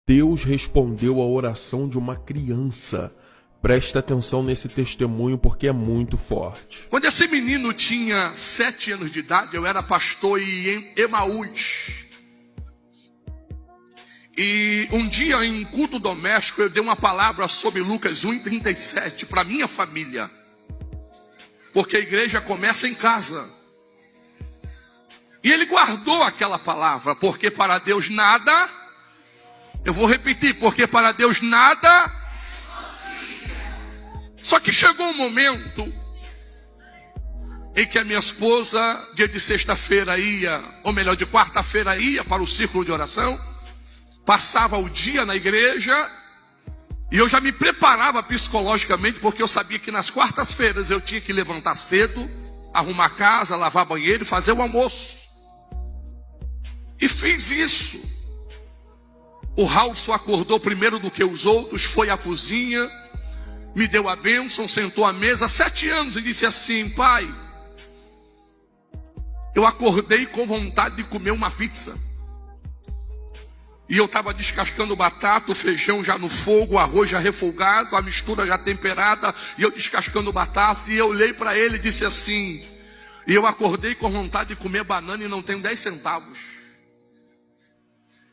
Deus respondeu à oração de uma criança. Presta atenção nesse testemunho porque é muito forte. Quando esse menino tinha 7 anos de idade, eu era pastor em Emaús. E um dia em um culto doméstico eu dei uma palavra sobre Lucas 1:37 para minha família. Porque a igreja começa em casa. E ele guardou aquela palavra, porque para Deus nada, eu vou repetir, porque para Deus nada. Só que chegou um momento em que a minha esposa, dia de sexta-feira ia, ou melhor, de quarta-feira ia para o círculo de oração, passava o dia na igreja, e eu já me preparava psicologicamente, porque eu sabia que nas quartas-feiras eu tinha que levantar cedo, arrumar a casa, lavar banheiro e fazer o almoço. E fiz isso. O Raulson acordou primeiro do que os outros, foi à cozinha, me deu a bênção, sentou à mesa, 7 anos, e disse assim: pai, eu acordei com vontade de comer uma pizza. E eu estava descascando batata, o feijão já no fogo, o arroz já refogado, a mistura já temperada, e eu descascando batata, e eu olhei para ele e disse assim, e eu acordei com vontade de comer banana e não tenho 10 centavos.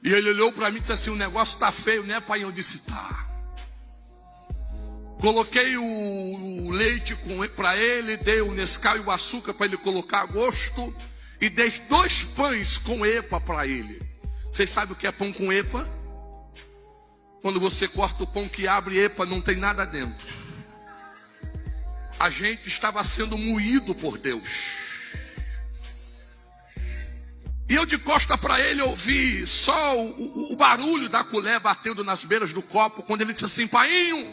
E ele olhou para mim e disse assim: o negócio está feio, né, pai? Eu disse: tá. Coloquei o leite para ele, dei o Nescau e o açúcar para ele colocar a gosto, e dei 2 pães com epa para ele. Vocês sabem o que é pão com epa? Quando você corta o pão que abre epa, não tem nada dentro. A gente estava sendo moído por Deus. E eu de costa para ele ouvi só o barulho da colher batendo nas beiras do copo, quando ele disse assim: painho,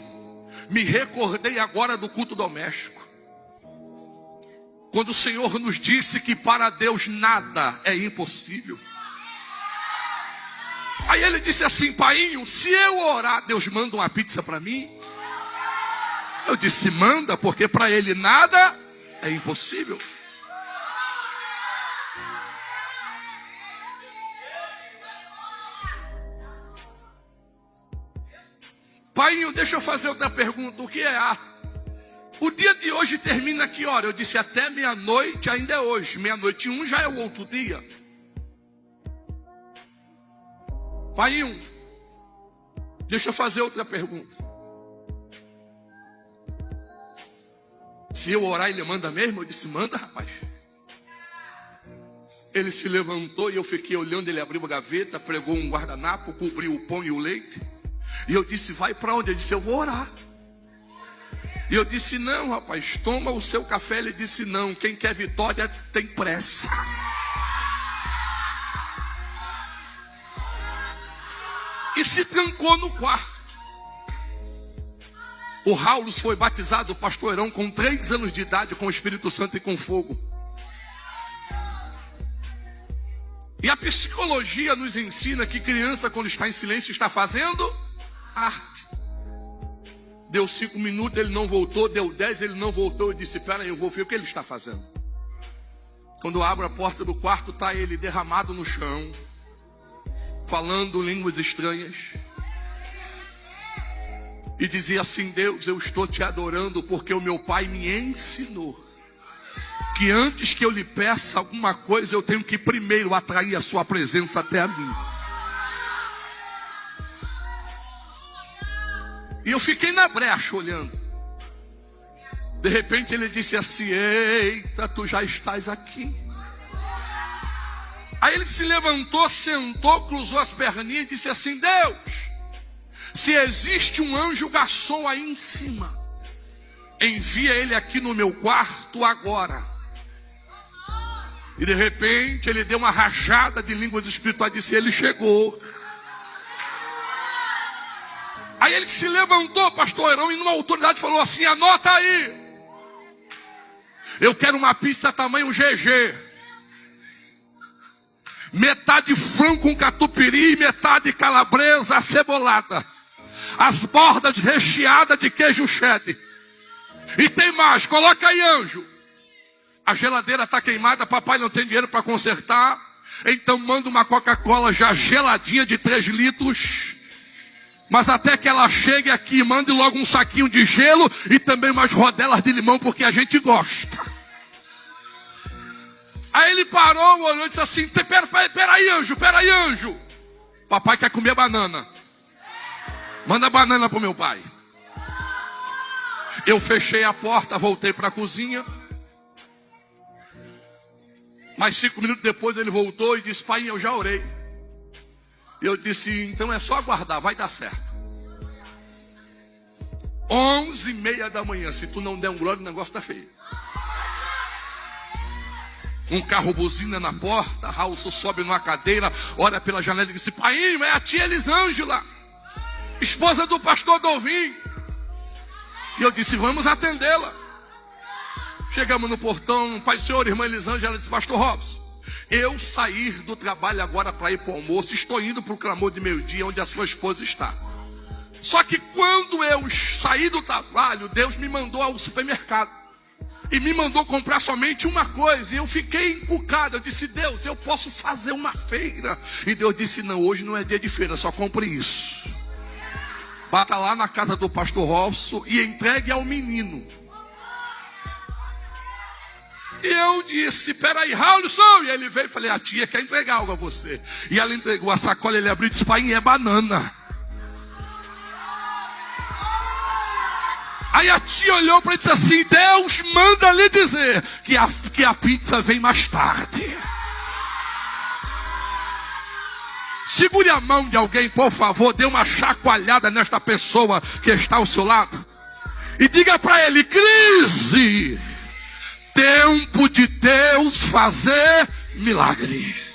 me recordei agora do culto doméstico, quando o Senhor nos disse que para Deus nada é impossível. Aí ele disse assim: painho, se eu orar, Deus manda uma pizza para mim? Eu disse: manda, porque para ele nada é impossível. Painho, deixa eu fazer outra pergunta. O que é a? O dia de hoje termina a que hora? Eu disse: até meia-noite ainda é hoje. 00:01 já é o outro dia. Painho, deixa eu fazer outra pergunta. Se eu orar, ele manda mesmo? Eu disse: manda, rapaz. Ele se levantou e eu fiquei olhando. Ele abriu a gaveta, pregou um guardanapo, cobriu o pão e o leite. E eu disse: vai para onde? Ele disse: eu vou orar. E eu disse: não, rapaz, toma o seu café. Ele disse: não, quem quer vitória tem pressa. E se trancou no quarto. O Raulus foi batizado, o pastor Herão, com 3 anos de idade, com o Espírito Santo e com fogo. E a psicologia nos ensina que criança, quando está em silêncio, está fazendo arte. Deu 5 minutos, ele não voltou. Deu 10, ele não voltou. Eu disse: espera aí, eu vou ver o que ele está fazendo. Quando eu abro a porta do quarto, está ele derramado no chão, falando línguas estranhas. E dizia assim: Deus, eu estou te adorando porque o meu pai me ensinou que antes que eu lhe peça alguma coisa, eu tenho que primeiro atrair a sua presença até a mim. E eu fiquei na brecha olhando. De repente ele disse assim: eita, tu já estás aqui. Aí ele se levantou, sentou, cruzou as perninhas e disse assim: Deus, se existe um anjo garçom aí em cima, envia ele aqui no meu quarto agora. E de repente ele deu uma rajada de línguas espirituais e disse: ele chegou. Aí ele se levantou, pastor Herão, e numa autoridade falou assim: anota aí, eu quero uma pizza tamanho GG, metade frango com catupiry, metade calabresa acebolada, as bordas recheadas de queijo cheddar. E tem mais, coloca aí, anjo. A geladeira está queimada, papai não tem dinheiro para consertar, então manda uma Coca-Cola já geladinha de 3 litros Mas até que ela chegue aqui, mande logo um saquinho de gelo e também umas rodelas de limão, porque a gente gosta. Aí ele parou, olhou e disse assim: peraí, anjo. Papai quer comer banana. Manda banana pro meu pai. Eu fechei a porta, voltei para a cozinha. Mais 5 minutos depois ele voltou e disse: pai, eu já orei. Eu disse: então é só aguardar, vai dar certo. 11h30 da manhã, se tu não der um glória, o negócio tá feio. Um carro buzina na porta, Raul sobe numa cadeira, olha pela janela e diz: pai, é a tia Elisângela, esposa do pastor Dolvin. E eu disse: vamos atendê-la. Chegamos no portão, pai, senhor, irmã Elisângela. Ela disse: pastor Robson, eu sair do trabalho agora para ir para o almoço, estou indo para o clamor de meio-dia, onde a sua esposa está. Só que quando eu saí do trabalho, Deus me mandou ao supermercado. E me mandou comprar somente uma coisa. E eu fiquei encucado. Eu disse: Deus, eu posso fazer uma feira. E Deus disse: não, hoje não é dia de feira, só compre isso. Bata lá na casa do pastor Robson e entregue ao menino. E eu disse: peraí, Raulson. E ele veio e falei: a tia quer entregar algo a você. E ela entregou a sacola, ele abriu e disse: pai, é banana. Aí a tia olhou para ele e disse assim: Deus manda lhe dizer que a pizza vem mais tarde. Segure a mão de alguém, por favor, dê uma chacoalhada nesta pessoa que está ao seu lado. E diga para ele: crise, tempo de Deus fazer milagre.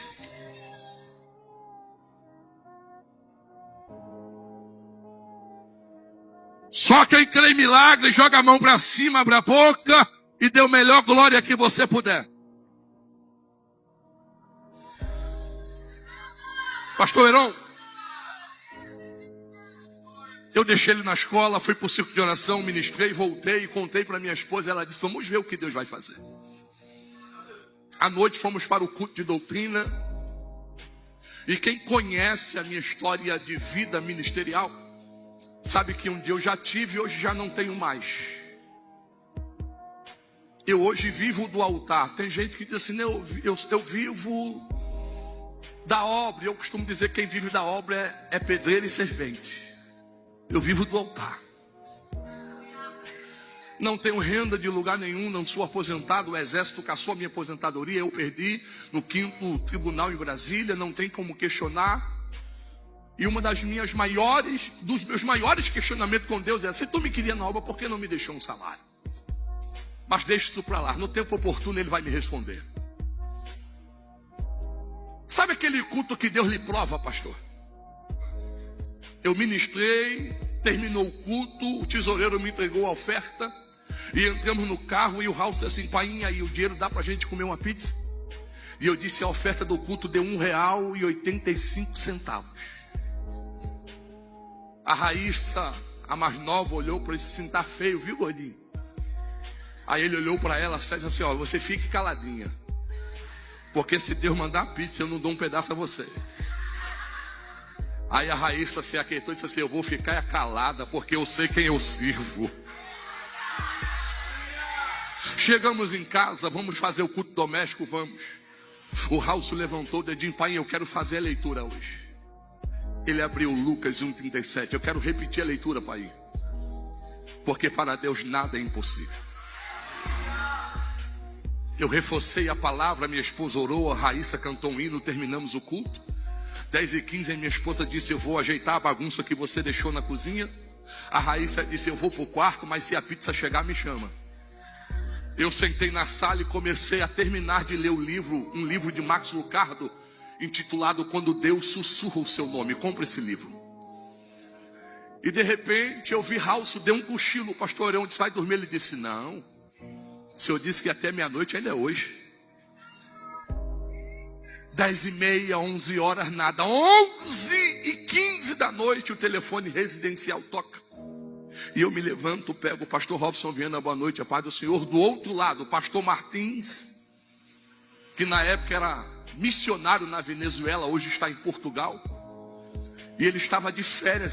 Só quem crê em milagre, joga a mão para cima, abre a boca e dê a melhor glória que você puder. Pastor Heron, eu deixei ele na escola, fui para o círculo de oração, ministrei, voltei e contei para minha esposa. Ela disse: vamos ver o que Deus vai fazer. À noite fomos para o culto de doutrina. E quem conhece a minha história de vida ministerial sabe que um dia eu já tive e hoje já não tenho mais. Eu hoje vivo do altar. Tem gente que diz assim: eu vivo da obra. Eu costumo dizer que quem vive da obra é pedreiro e servente. Eu vivo do altar. Não tenho renda de lugar nenhum, não sou aposentado. O exército caçou a minha aposentadoria, eu perdi no 5º tribunal em Brasília. Não tem como questionar. E dos meus maiores questionamentos com Deus é: se tu me queria na obra, por que não me deixou um salário? Mas deixa isso para lá, no tempo oportuno ele vai me responder. Sabe aquele culto que Deus lhe prova, pastor? Eu ministrei, terminou o culto, o tesoureiro me entregou a oferta, e entramos no carro e o Raul disse assim: pai, aí o dinheiro dá para a gente comer uma pizza? E eu disse: a oferta do culto deu R$1,85. A Raíssa, a mais nova, olhou para ele e disse assim: tá feio, viu, gordinho? Aí ele olhou para ela e disse assim: ó, você fique caladinha, porque se Deus mandar pizza, eu não dou um pedaço a você. Aí a Raíssa se aquietou e disse assim: eu vou ficar calada, porque eu sei quem eu sirvo. Chegamos em casa, vamos fazer o culto doméstico, vamos. O Raul se levantou, o dedinho: pai, eu quero fazer a leitura hoje. Ele abriu Lucas 1,37. Eu quero repetir a leitura, pai, porque para Deus nada é impossível. Eu reforcei a palavra, minha esposa orou, a Raíssa cantou um hino, terminamos o culto. 10h15, a minha esposa disse: eu vou ajeitar a bagunça que você deixou na cozinha. A Raíssa disse: eu vou para o quarto, mas se a pizza chegar, me chama. Eu sentei na sala e comecei a terminar de ler um livro de Max Lucado, intitulado Quando Deus Sussurra o Seu Nome. Compre esse livro. E de repente eu vi Raul, deu um cochilo. O pastor Heron disse: vai dormir. Ele disse: não, o senhor disse que até meia-noite, ainda é hoje. 10h30, 11 horas, nada. 11h15 da noite, o telefone residencial toca. E eu me levanto, pego o pastor Robson Viana: boa noite, a paz do Senhor. Do outro lado, o pastor Martins, que na época era missionário na Venezuela, hoje está em Portugal. E ele estava de férias